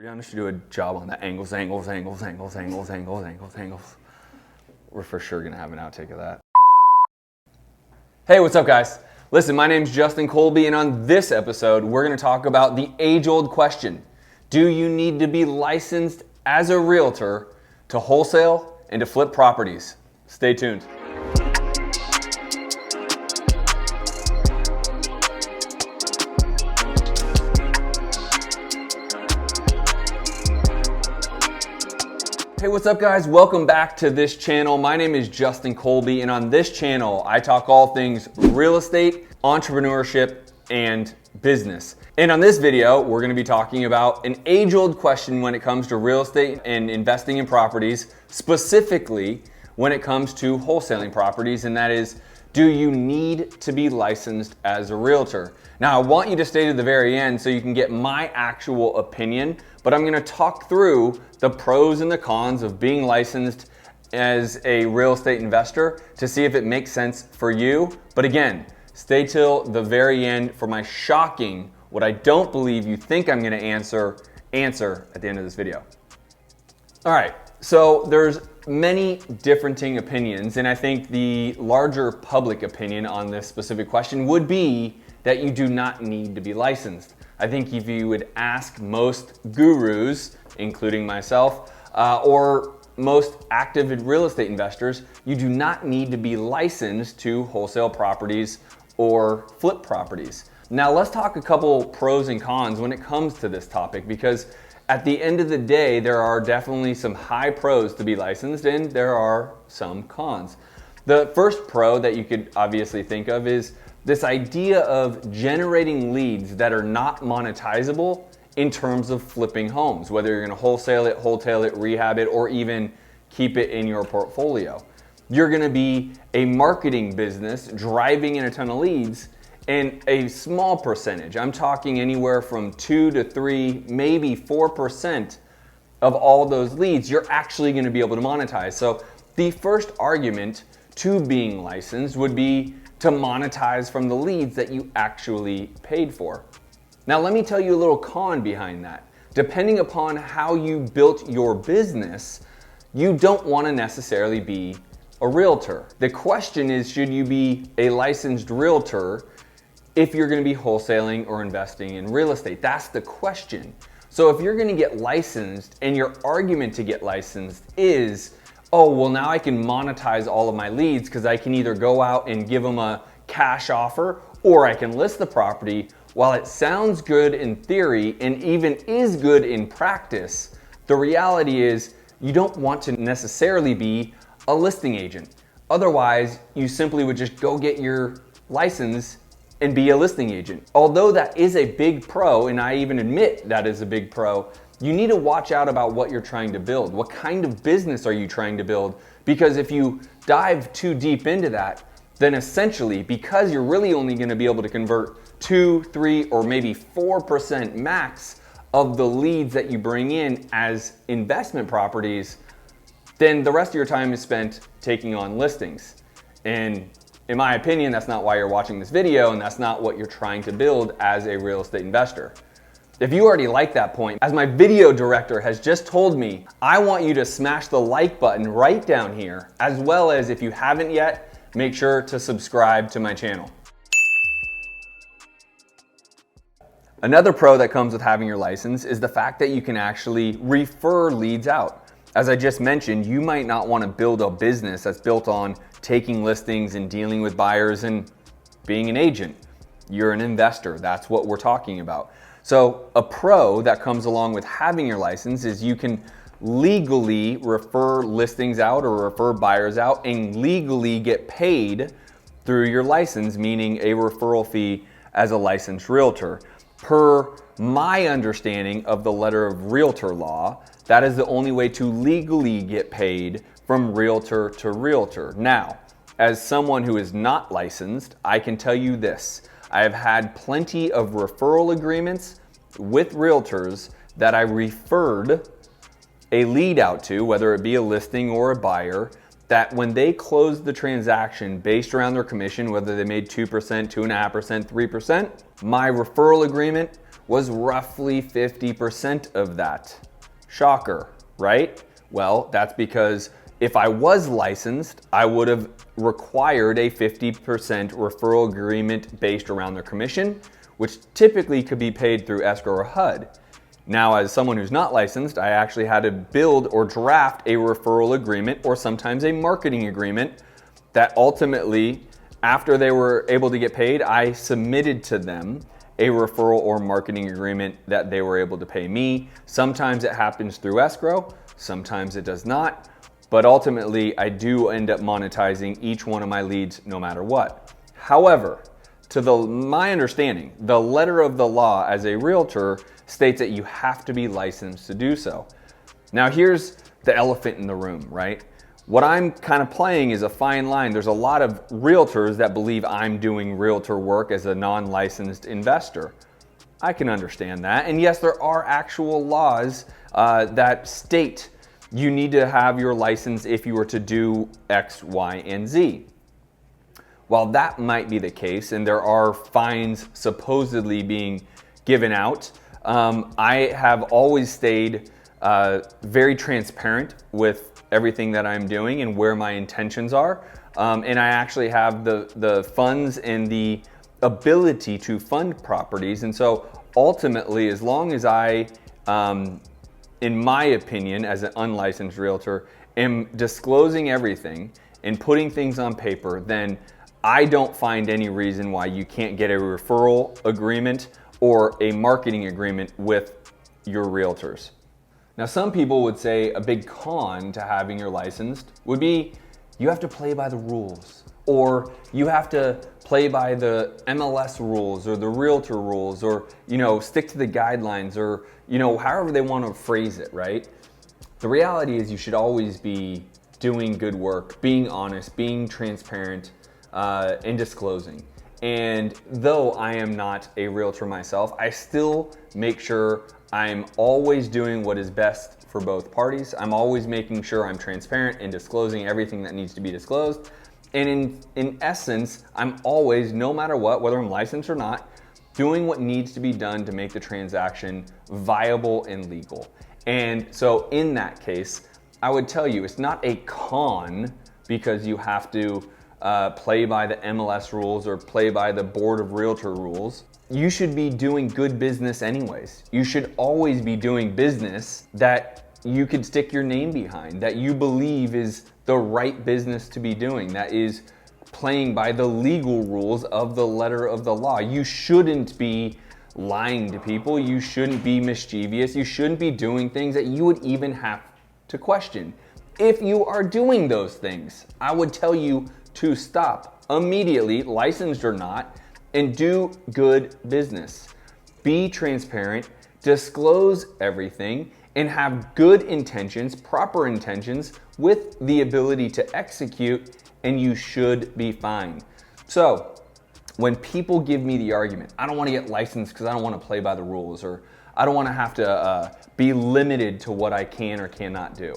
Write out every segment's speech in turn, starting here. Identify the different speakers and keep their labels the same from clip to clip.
Speaker 1: Rihanna should do a job on that. Angles. We're for sure gonna have an outtake of that. Hey, what's up guys? Listen, my name's Justin Colby, and on this episode, we're gonna talk about the age-old question. Do you need to be licensed as a realtor to wholesale and to flip properties? Stay tuned. Hey, what's up guys? Welcome back to this channel. My name is Justin Colby, and on this channel, I talk all things real estate, entrepreneurship, and business. And on this video, we're gonna be talking about an age-old question when it comes to real estate and investing in properties, specifically when it comes to wholesaling properties, and that is, do you need to be licensed as a realtor? Now, I want you to stay to the very end so you can get my actual opinion, but I'm gonna talk through the pros and the cons of being licensed as a real estate investor to see if it makes sense for you. But again, stay till the very end for my shocking, what I don't believe you think I'm gonna answer at the end of this video. All right, so there's many differing opinions, and I think the larger public opinion on this specific question would be that you do not need to be licensed. I think if you would ask most gurus, including myself, or most active real estate investors, you do not need to be licensed to wholesale properties or flip properties. Now let's talk a couple pros and cons when it comes to this topic, because at the end of the day, there are definitely some high pros to be licensed and there are some cons. The first pro that you could obviously think of is this idea of generating leads that are not monetizable in terms of flipping homes, whether you're gonna wholesale it, wholetail it, rehab it, or even keep it in your portfolio. You're gonna be a marketing business driving in a ton of leads, and a small percentage, I'm talking anywhere from 2 to 3, maybe 4% of all those leads, you're actually gonna be able to monetize. So the first argument to being licensed would be to monetize from the leads that you actually paid for. Now let me tell you a little con behind that. Depending upon how you built your business, you don't want to necessarily be a realtor. The question is, should you be a licensed realtor if you're going to be wholesaling or investing in real estate? That's the question. So if you're going to get licensed and your argument to get licensed is, oh, well now I can monetize all of my leads because I can either go out and give them a cash offer or I can list the property. While it sounds good in theory and even is good in practice, the reality is you don't want to necessarily be a listing agent. Otherwise, you simply would just go get your license and be a listing agent. Although that is a big pro, and I even admit that is a big pro, you need to watch out about what you're trying to build. What kind of business are you trying to build? Because if you dive too deep into that, then essentially, because you're really only gonna be able to convert 2, 3, or maybe 4% max of the leads that you bring in as investment properties, then the rest of your time is spent taking on listings. And in my opinion, that's not why you're watching this video, and that's not what you're trying to build as a real estate investor. If you already like that point, as my video director has just told me, I want you to smash the like button right down here, as well as if you haven't yet, make sure to subscribe to my channel. Another pro that comes with having your license is the fact that you can actually refer leads out. As I just mentioned, you might not want to build a business that's built on taking listings and dealing with buyers and being an agent. You're an investor. That's what we're talking about. So a pro that comes along with having your license is you can legally refer listings out or refer buyers out and legally get paid through your license, meaning a referral fee as a licensed realtor. Per my understanding of the letter of realtor law, that is the only way to legally get paid from realtor to realtor. Now, as someone who is not licensed, I can tell you this. I have had plenty of referral agreements with realtors that I referred a lead out to, whether it be a listing or a buyer, that when they closed the transaction based around their commission, whether they made 2%, 2.5%, 3%, my referral agreement was roughly 50% of that. Shocker, right? Well, that's because if I was licensed, I would have required a 50% referral agreement based around their commission, which typically could be paid through escrow or HUD. Now, as someone who's not licensed, I actually had to build or draft a referral agreement or sometimes a marketing agreement that ultimately, after they were able to get paid, I submitted to them a referral or marketing agreement that they were able to pay me. Sometimes it happens through escrow, sometimes it does not, but ultimately I do end up monetizing each one of my leads no matter what. However, to my understanding, the letter of the law as a realtor states that you have to be licensed to do so. Now here's the elephant in the room, right? What I'm kind of playing is a fine line. There's a lot of realtors that believe I'm doing realtor work as a non-licensed investor. I can understand that. And yes, there are actual laws that state you need to have your license if you were to do X, Y, and Z. While that might be the case, and there are fines supposedly being given out, I have always stayed very transparent with everything that I'm doing and where my intentions are. And I actually have the funds and the ability to fund properties. And so ultimately, as long as I, in my opinion, as an unlicensed realtor, am disclosing everything and putting things on paper, then I don't find any reason why you can't get a referral agreement or a marketing agreement with your realtors. Now, some people would say a big con to having your licensed would be you have to play by the rules, or you have to play by the MLS rules or the realtor rules, or stick to the guidelines, or however they want to phrase it, right? The reality is you should always be doing good work, being honest, being transparent, and disclosing. And though I am not a realtor myself, I still make sure I'm always doing what is best for both parties. I'm always making sure I'm transparent and disclosing everything that needs to be disclosed. And in essence, I'm always, no matter what, whether I'm licensed or not, doing what needs to be done to make the transaction viable and legal. And so in that case, I would tell you it's not a con because you have to play by the MLS rules or play by the Board of Realtor rules. You should be doing good business anyways. You should always be doing business that you could stick your name behind, that you believe is the right business to be doing, that is playing by the legal rules of the letter of the law. You shouldn't be lying to people. You shouldn't be mischievous. You shouldn't be doing things that you would even have to question. If you are doing those things, I would tell you to stop immediately, licensed or not, and do good business. Be transparent, disclose everything, and have good intentions, proper intentions, with the ability to execute, and you should be fine. So, when people give me the argument, I don't want to get licensed because I don't want to play by the rules, or I don't want to have to be limited to what I can or cannot do.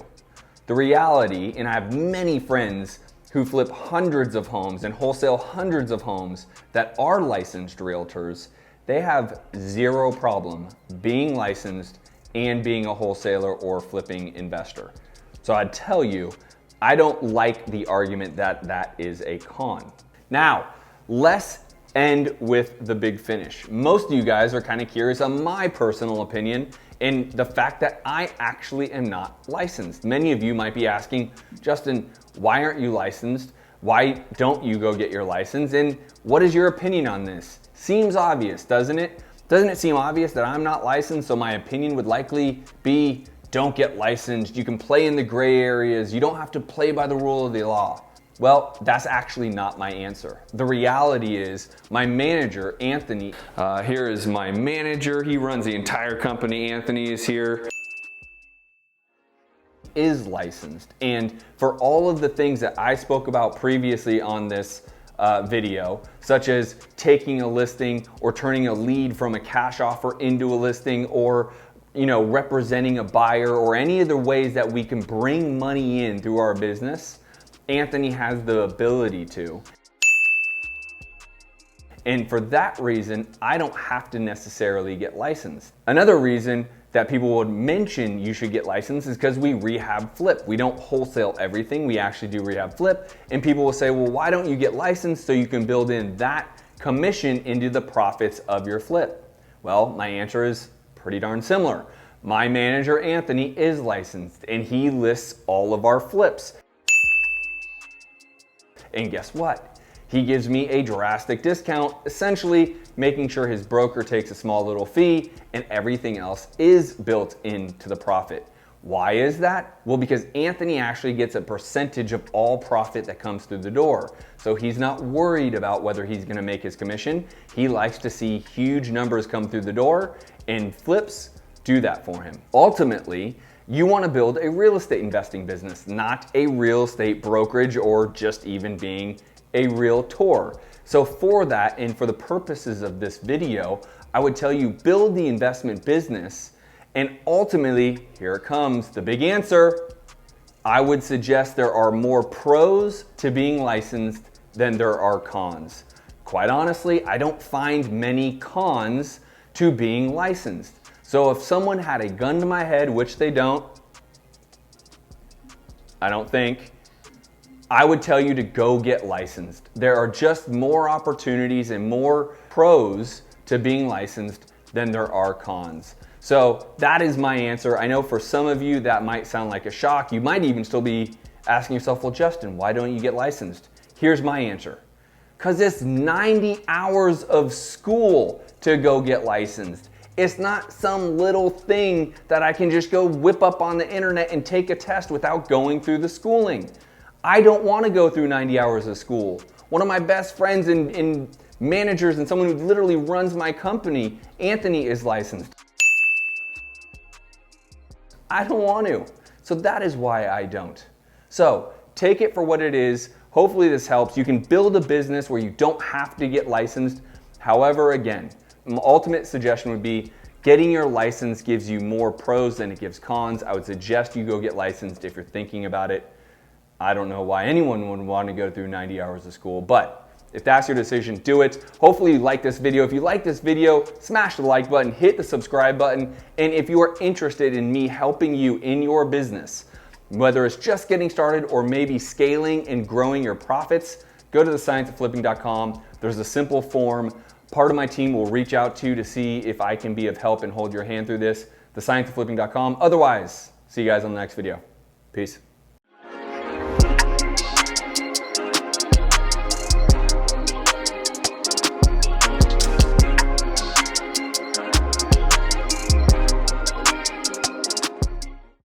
Speaker 1: The reality, and I have many friends who flip hundreds of homes and wholesale hundreds of homes that are licensed realtors, they have zero problem being licensed and being a wholesaler or flipping investor. So I'd tell you, I don't like the argument that that is a con. Now, let's end with the big finish. Most of you guys are kind of curious on my personal opinion and the fact that I actually am not licensed. Many of you might be asking, Justin, why aren't you licensed? Why don't you go get your license? And what is your opinion on this? Seems obvious, doesn't it? Doesn't it seem obvious that I'm not licensed, so my opinion would likely be, don't get licensed, you can play in the gray areas, you don't have to play by the rule of the law. Well, that's actually not my answer. The reality is my manager, Anthony, here is my manager. He runs the entire company. Anthony is here. Is licensed. And for all of the things that I spoke about previously on this video, such as taking a listing or turning a lead from a cash offer into a listing, or representing a buyer, or any of the ways that we can bring money in through our business, Anthony has the ability to. And for that reason, I don't have to necessarily get licensed. Another reason that people would mention you should get licensed is because we rehab flip. We don't wholesale everything, we actually do rehab flip. And people will say, well, why don't you get licensed so you can build in that commission into the profits of your flip? Well, my answer is pretty darn similar. My manager, Anthony, is licensed and he lists all of our flips. And guess what? He gives me a drastic discount, essentially making sure his broker takes a small little fee and everything else is built into the profit. Why is that? Well, because Anthony actually gets a percentage of all profit that comes through the door. So he's not worried about whether he's gonna make his commission. He likes to see huge numbers come through the door, and flips do that for him. Ultimately, you wanna build a real estate investing business, not a real estate brokerage or just even being a realtor. So for that, and for the purposes of this video, I would tell you build the investment business, and ultimately, here it comes, the big answer. I would suggest there are more pros to being licensed than there are cons. Quite honestly, I don't find many cons to being licensed. So if someone had a gun to my head, which they don't, I don't think, I would tell you to go get licensed. There are just more opportunities and more pros to being licensed than there are cons. So that is my answer. I know for some of you that might sound like a shock. You might even still be asking yourself, well, Justin, why don't you get licensed? Here's my answer. Because it's 90 hours of school to go get licensed. It's not some little thing that I can just go whip up on the internet and take a test without going through the schooling. I don't want to go through 90 hours of school. One of my best friends and managers and someone who literally runs my company, Anthony, is licensed. I don't want to. So that is why I don't. So take it for what it is. Hopefully this helps. You can build a business where you don't have to get licensed. However, again, my ultimate suggestion would be getting your license gives you more pros than it gives cons. I would suggest you go get licensed if you're thinking about it. I don't know why anyone would want to go through 90 hours of school, but if that's your decision, do it. Hopefully you like this video. If you like this video, smash the like button, hit the subscribe button, and if you are interested in me helping you in your business, whether it's just getting started or maybe scaling and growing your profits, go to thescienceofflipping.com. There's a simple form. Part of my team will reach out to you to see if I can be of help and hold your hand through this. Thescienceofflipping.com. Otherwise, see you guys on the next video. Peace.